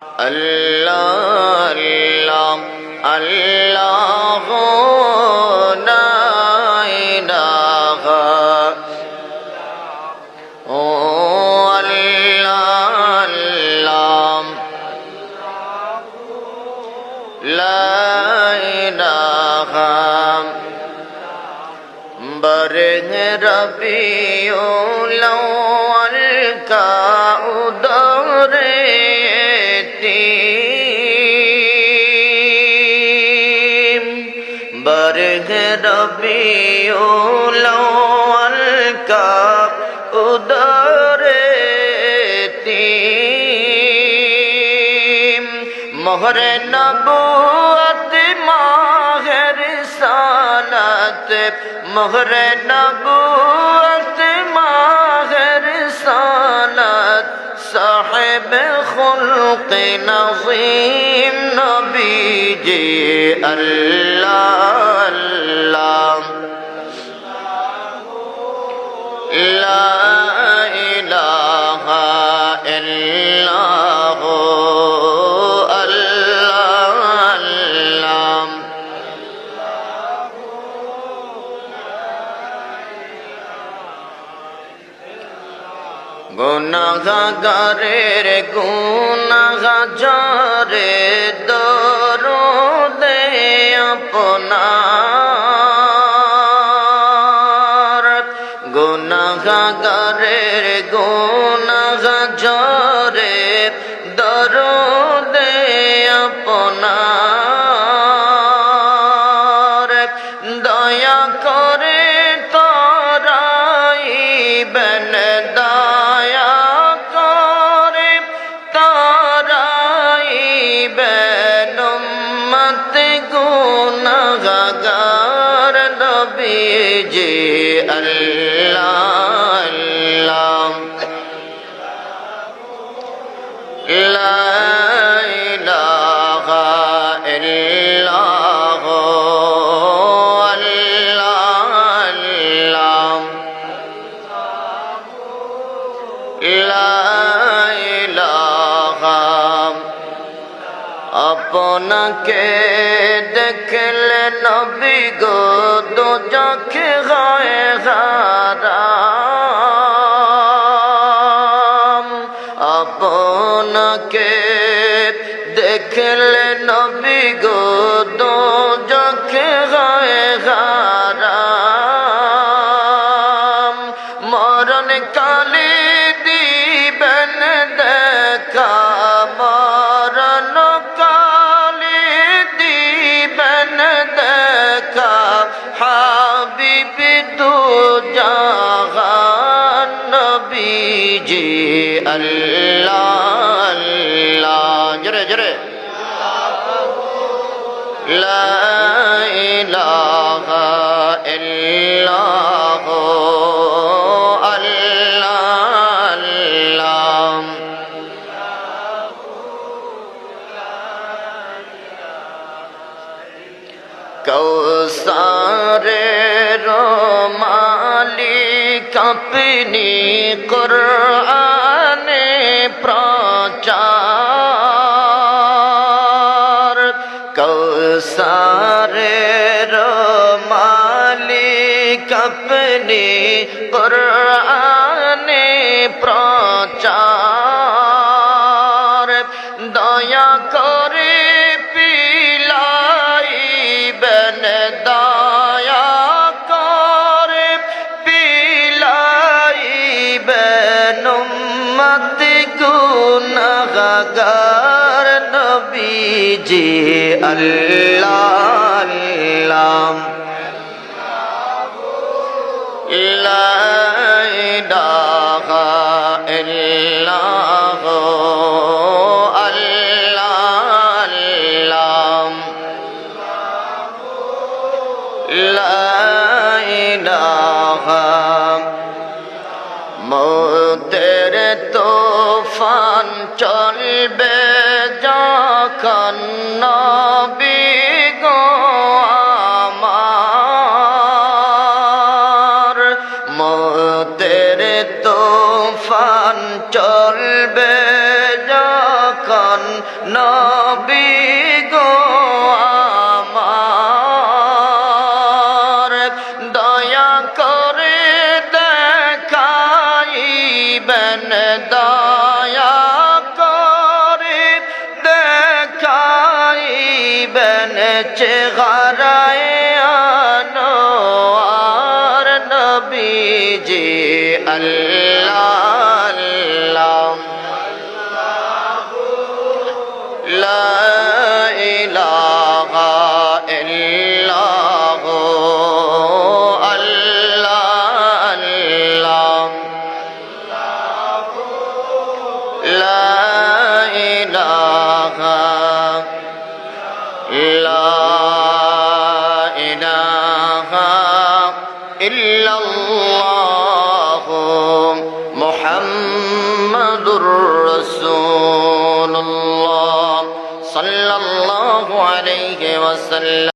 Allah Allah Allah la ilaha oh Allah Allah la ilaha bareng Rabiul Awwal ka udare बरग Rabiul अव्वल का उदरेतीम मोहर नबूवत माहे रिसालत मोहर नबूवत माहे रिसालत साहिब खुल्क़ नज़ीम नबी जी अल्लाह अल्लाह ला इलाहा इल्लल्लाह अल्लाह अल्लाह गुनाहगारेर गुनाहगारे दरूदे আপনার গুনাহগারের গুনাহগারে দরুদে আপনার দয়া করে তরাইবেন দয়া করে তরাইবেন উম্মত গুনাহগার নবীজি আল্লাহ আল্লাহ লা ইলাহা ইল্লাল্লাহ আল্লাহ আল্লাহ লা ইলাহা আপনাকে দেখলে নবী গো দোজখ হয় হারাম আপনাকে দেখলে নবী গো দোজখ হয় হারাম মরণ কালে দিবেন দেখা মরণ কালে দিবেন দেখা হাবিব দু জাহান নবীজি আল্লাহ আল্লাহ জোরে জোরে লা ইলাহা ইল্লাল্লাহ আল্লাহ আল্লাহ কৌসারের মালিক আপনি কুরআনে প্রচার কৌসারের মালিক আপনি কুরআনে প্রচার দয়া করে পিলাইবেন দয়া করে পিলাইবেন উম্মত গুনাহগার নবীজি আল্লাহ আল্লাহ লা ইলাহা ইল্লাল্লাহ আল্লাহ আল্লাহ লা ইলাহা মৌতের তুফান চলবে যখন নবী গো আমার মৌতের নবী গো আমার দয়া করে দেখাইবেন দয়া করে দেখাইবেন চেহারায় আনোয়ার নবীজি আল্লাহ আল্লাহ লা ইলাহা ইল্লাল্লাহু আল্লাহ আল্লাহ লা ইলাহা ইল্লাল্লাহু মুহাম্মাদুর রাসূলুল্লাহ সাল্লাল্লাহু আলাইহি ওয়াসাল্লাম।